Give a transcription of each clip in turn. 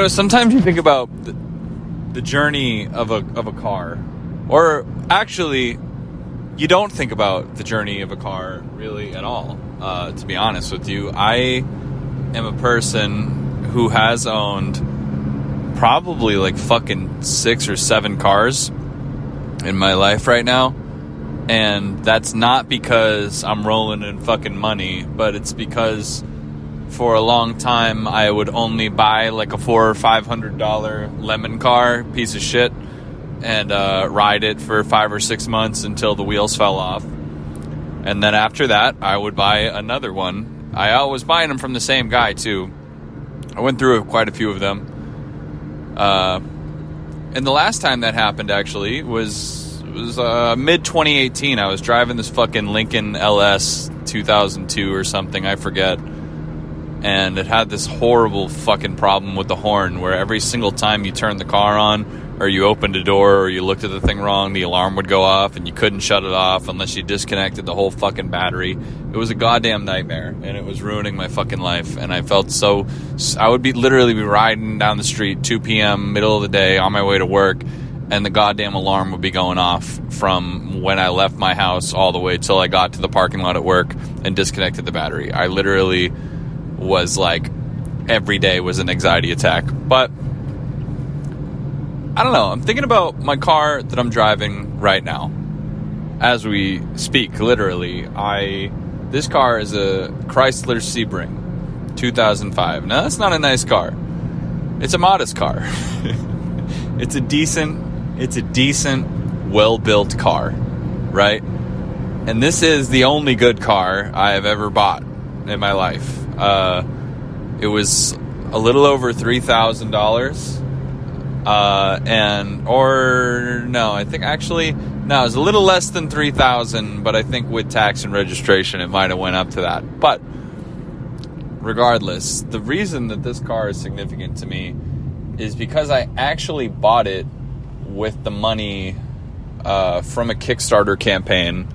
Sometimes you think about the journey of a car, or actually, you don't think about the journey of a car really at all. To be honest with you, I am a person who has owned probably like fucking 6 or 7 cars in my life right now. And that's not because I'm rolling in fucking money, but it's because for a long time I would only buy like a $400 or $500 lemon car, piece of shit, and ride it for 5 or 6 months until the wheels fell off. And then after that, I would buy another one. I was buying them from the same guy too. I went through quite a few of them. And the last time that happened actually was mid 2018. I was driving this fucking Lincoln LS 2002 or something, I forget. And it had this horrible fucking problem with the horn where every single time you turned the car on or you opened a door or you looked at the thing wrong, the alarm would go off and you couldn't shut it off unless you disconnected the whole fucking battery. It was a goddamn nightmare and it was ruining my fucking life. And I felt I would literally be riding down the street 2 p.m. middle of the day on my way to work, and the goddamn alarm would be going off from when I left my house all the way till I got to the parking lot at work and disconnected the battery. I literally was like, every day was an anxiety attack. But I don't know, I'm thinking about my car that I'm driving right now as we speak. Literally, this car is a Chrysler Sebring 2005. Now that's not a nice car, it's a modest car. It's a decent well-built car, right? And this is the only good car I have ever bought in my life. It was a little over $3,000. It was a little less than $3,000, but I think with tax and registration, it might have went up to that. But regardless, the reason that this car is significant to me is because I actually bought it with the money from a Kickstarter campaign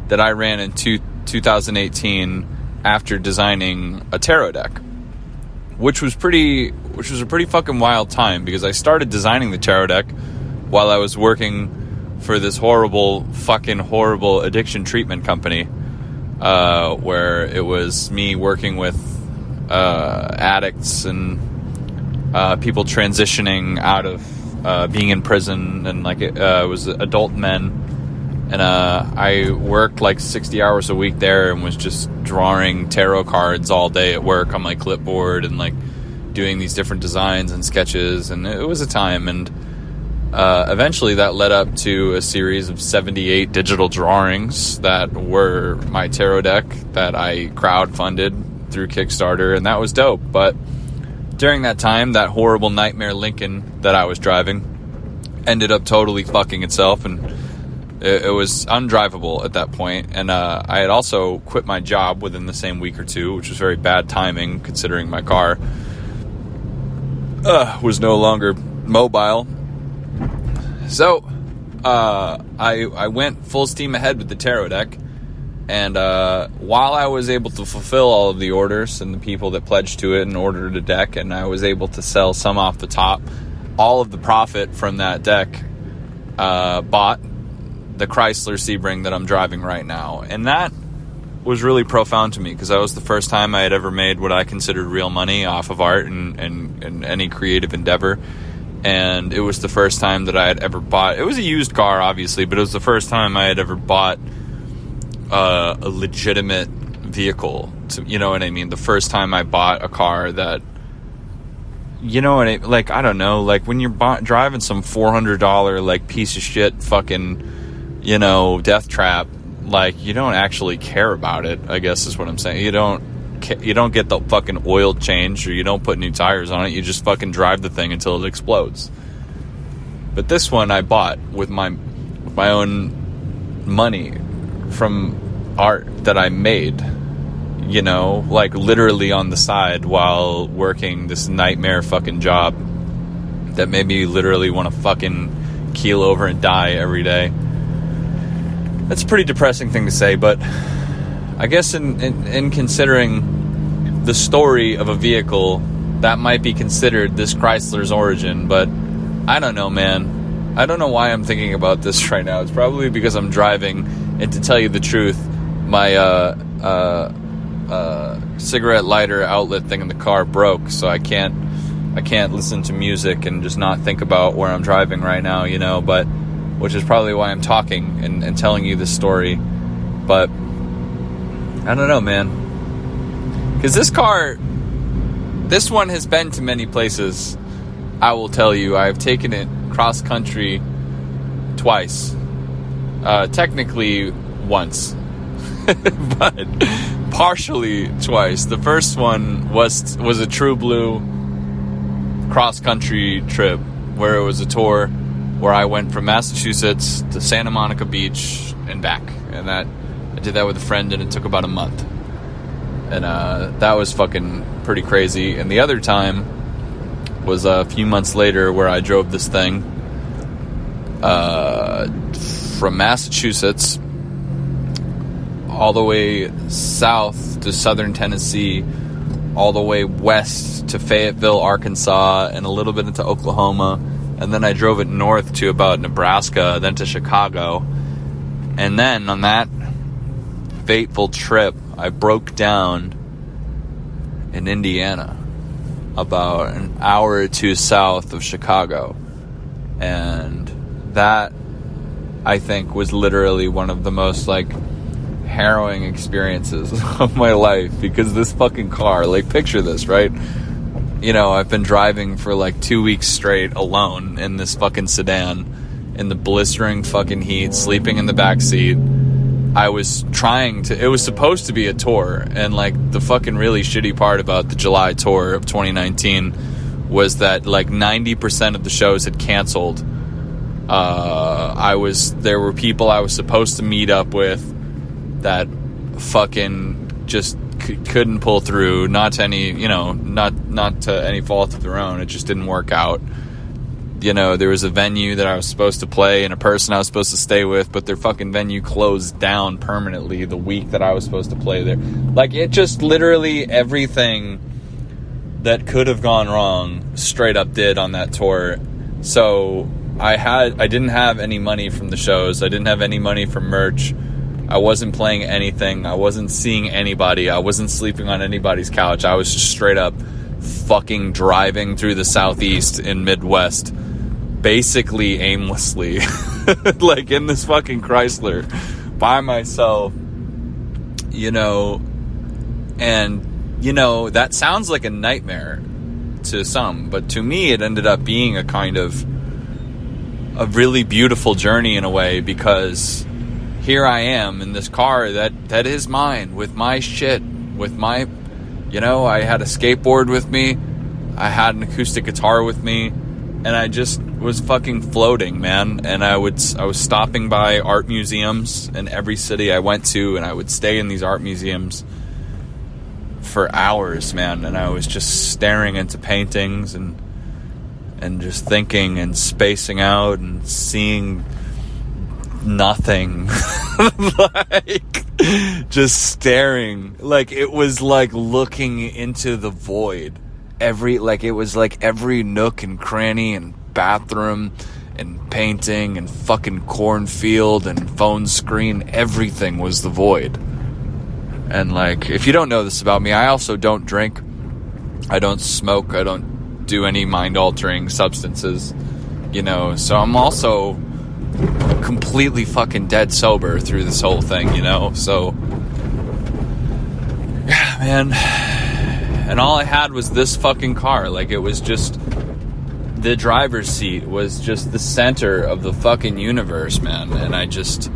that I ran in 2018 after designing a tarot deck, which was a pretty fucking wild time because I started designing the tarot deck while I was working for this horrible addiction treatment company, where it was me working with addicts and people transitioning out of being in prison, and it was adult men. And I worked like 60 hours a week there and was just drawing tarot cards all day at work on my clipboard and doing these different designs and sketches. And it was a time. And eventually that led up to a series of 78 digital drawings that were my tarot deck that I crowdfunded through Kickstarter. And that was dope. But during that time, that horrible nightmare Lincoln that I was driving ended up totally fucking itself, and it was undrivable at that point. And I had also quit my job within the same week or two, which was very bad timing considering my car was no longer mobile. So I went full steam ahead with the tarot deck. And while I was able to fulfill all of the orders and the people that pledged to it and ordered a deck, and I was able to sell some off the top, all of the profit from that deck bought the Chrysler Sebring that I'm driving right now. And that was really profound to me because that was the first time I had ever made what I considered real money off of art and any creative endeavor. And it was the first time that I had ever bought, it was a used car obviously, but it was the first time I had ever bought a legitimate vehicle, you know what I mean? The first time I bought a car that, you know what I mean? I don't know, when you're driving some $400 piece of shit fucking, death trap, you don't actually care about it, I guess is what I'm saying. You don't get the fucking oil changed, or you don't put new tires on it. You just fucking drive the thing until it explodes. But this one I bought with my own money from art that I made, literally on the side while working this nightmare fucking job that made me literally want to fucking keel over and die every day. That's a pretty depressing thing to say, but I guess in considering the story of a vehicle that might be considered this Chrysler's origin, but I don't know, man. I don't know why I'm thinking about this right now. It's probably because I'm driving, and to tell you the truth, my cigarette lighter outlet thing in the car broke, so I can't listen to music and just not think about where I'm driving right now, you know, but which is probably why I'm talking and telling you this story. But I don't know, man, because this one has been to many places. I will tell you, I've taken it cross country twice, technically once, but partially twice. The first one was a true blue cross country trip, where it was a tour where I went from Massachusetts to Santa Monica Beach and back, and I did that with a friend, and it took about a month, and that was fucking pretty crazy. And the other time was a few months later, where I drove this thing from Massachusetts all the way south to southern Tennessee, all the way west to Fayetteville, Arkansas, and a little bit into Oklahoma. And then I drove it north to about Nebraska, then to Chicago. And then on that fateful trip, I broke down in Indiana, about an hour or two south of Chicago. And that, I think, was literally one of the most, harrowing experiences of my life, because this fucking car, picture this, right? You know, I've been driving for 2 weeks straight alone in this fucking sedan in the blistering fucking heat, sleeping in the back seat. I was it was supposed to be a tour, and the fucking really shitty part about the July tour of 2019 was that 90% of the shows had canceled. There were people I was supposed to meet up with that fucking just couldn't pull through, not to any, not to any fault of their own. It just didn't work out. You know, there was a venue that I was supposed to play and a person I was supposed to stay with, but their fucking venue closed down permanently the week that I was supposed to play there. It just literally everything that could have gone wrong straight up did on that tour. So I didn't have any money from the shows. I didn't have any money from merch. I wasn't playing anything. I wasn't seeing anybody. I wasn't sleeping on anybody's couch. I was just straight up fucking driving through the Southeast and Midwest, basically aimlessly, in this fucking Chrysler by myself, and, that sounds like a nightmare to some, but to me, it ended up being a kind of a really beautiful journey in a way, because here I am in this car that is mine, with my shit, with my, I had a skateboard with me, I had an acoustic guitar with me, and I just was fucking floating, man. And I was stopping by art museums in every city I went to, and I would stay in these art museums for hours, man. And I was just staring into paintings and just thinking and spacing out and seeing nothing. Just staring. It was looking into the void. It was every nook and cranny and bathroom and painting and fucking cornfield and phone screen, everything was the void. And if you don't know this about me, I also don't drink, I don't smoke, I don't do any mind-altering substances, so I'm also completely fucking dead sober through this whole thing, so yeah, man. And all I had was this fucking car. It was just, the driver's seat was just the center of the fucking universe, man. And I just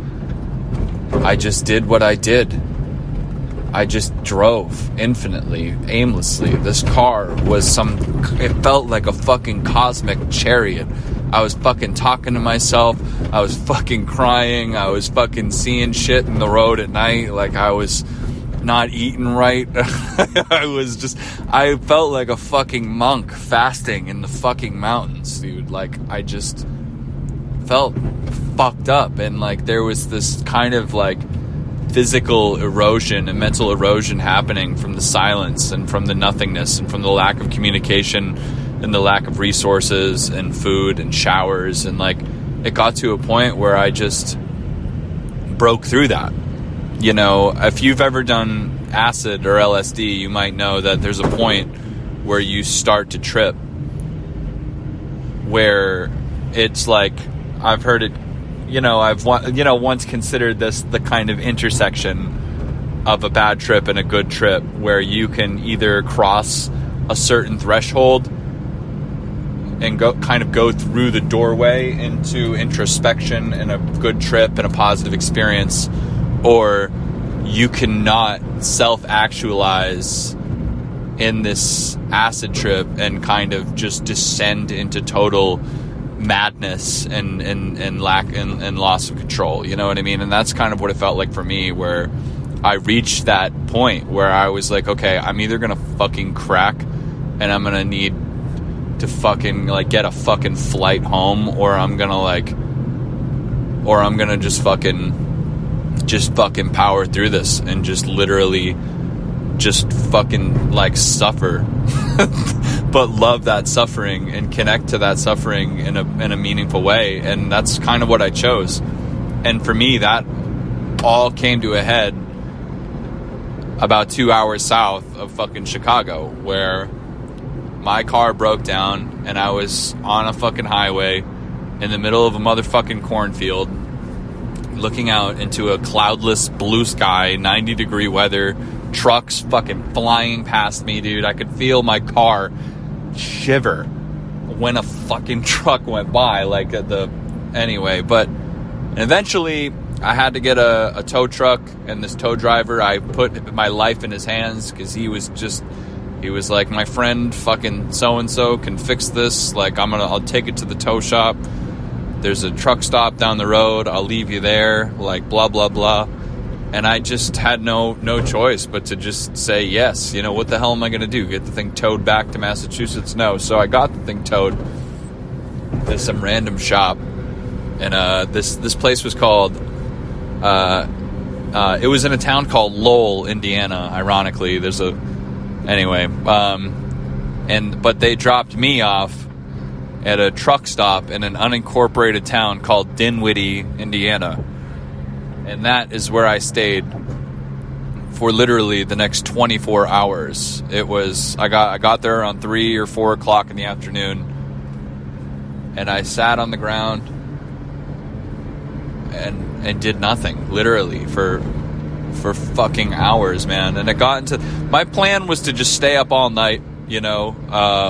did what I did. I just drove infinitely, aimlessly. This car was it felt like a fucking cosmic chariot. I was fucking talking to myself. I was fucking crying. I was fucking seeing shit in the road at night. I was not eating right. I felt like a fucking monk fasting in the fucking mountains, dude. I just felt fucked up. And there was this kind of physical erosion and mental erosion happening from the silence and from the nothingness and from the lack of communication and the lack of resources and food and showers. And like, it got to a point where I just broke through that. You know, if you've ever done acid or LSD, you might know that there's a point where you start to trip, where it's like, I've heard it, you know, I've once considered this the kind of intersection of a bad trip and a good trip, where you can either cross a certain threshold and go through the doorway into introspection and a good trip and a positive experience, or you cannot self-actualize in this acid trip and kind of just descend into total madness and lack and loss of control. You know what I mean? And that's kind of what it felt like for me, where I reached that point where I was like, okay, I'm either gonna fucking crack and I'm gonna need to fucking like get a fucking flight home, or I'm gonna just fucking power through this and just literally just fucking like suffer but love that suffering and connect to that suffering in a meaningful way. And that's kind of what I chose. And for me, that all came to a head about 2 hours south of fucking Chicago, where my car broke down and I was on a fucking highway in the middle of a motherfucking cornfield, looking out into a cloudless blue sky, 90-degree weather, trucks fucking flying past me, dude. I could feel my car shiver when a fucking truck went by, like anyway. But eventually I had to get a tow truck, and this tow driver, I put my life in his hands, because he was like, my friend fucking so-and-so can fix this, like I'll take it to the tow shop, there's a truck stop down the road, I'll leave you there, like blah blah blah. And I just had no choice but to just say yes. You know, what the hell am I going to do? Get the thing towed back to Massachusetts? No. So I got the thing towed to some random shop. And this place was called... it was in a town called Lowell, Indiana, ironically. Anyway. But they dropped me off at a truck stop in an unincorporated town called Dinwiddie, Indiana. And that is where I stayed for literally the next 24 hours. It was, I got there around 3 or 4 o'clock in the afternoon, and I sat on the ground and did nothing, literally, for fucking hours, man. And it got into, my plan was to just stay up all night, you know,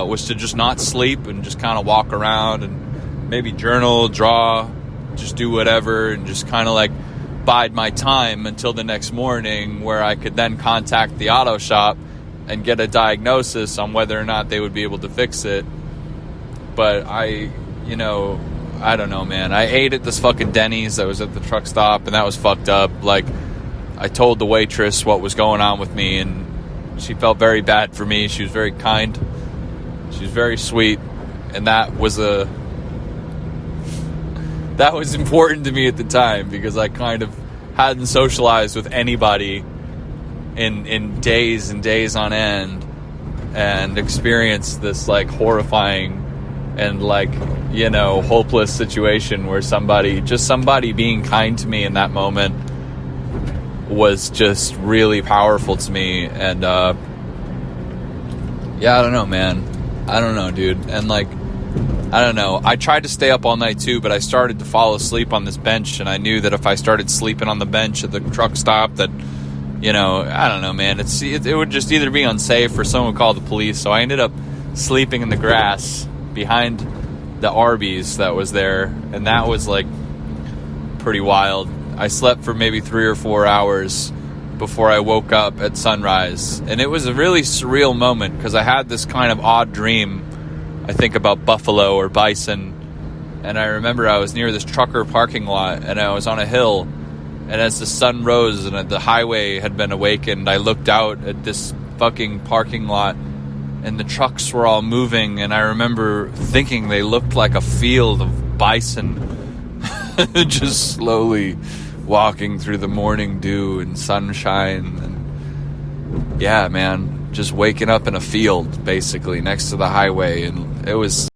was to just not sleep and just kind of walk around and maybe journal, draw, just do whatever, and just kind of like bide my time until the next morning, where I could then contact the auto shop and get a diagnosis on whether or not they would be able to fix it. But I don't know, man. I ate at this fucking Denny's that was at the truck stop, and that was fucked up. Like, I told the waitress what was going on with me, and she felt very bad for me. She was very kind. She was very sweet, and that was important to me at the time, because I kind of hadn't socialized with anybody in days and days on end, and experienced this like horrifying and like, you know, hopeless situation where somebody being kind to me in that moment was just really powerful to me. And yeah, I don't know, man. I don't know, dude. And like, I don't know. I tried to stay up all night too, but I started to fall asleep on this bench, and I knew that if I started sleeping on the bench at the truck stop, that, you know, I don't know, man. It would just either be unsafe or someone would call the police. So I ended up sleeping in the grass behind the Arby's that was there, and that was like pretty wild. I slept for maybe 3 or 4 hours before I woke up at sunrise, and it was a really surreal moment, because I had this kind of odd dream, I think, about buffalo or bison. And I remember I was near this trucker parking lot, and I was on a hill, and as the sun rose and the highway had been awakened, I looked out at this fucking parking lot, and the trucks were all moving, and I remember thinking they looked like a field of bison just slowly walking through the morning dew and sunshine. And yeah, man, just waking up in a field, basically, next to the highway. And it was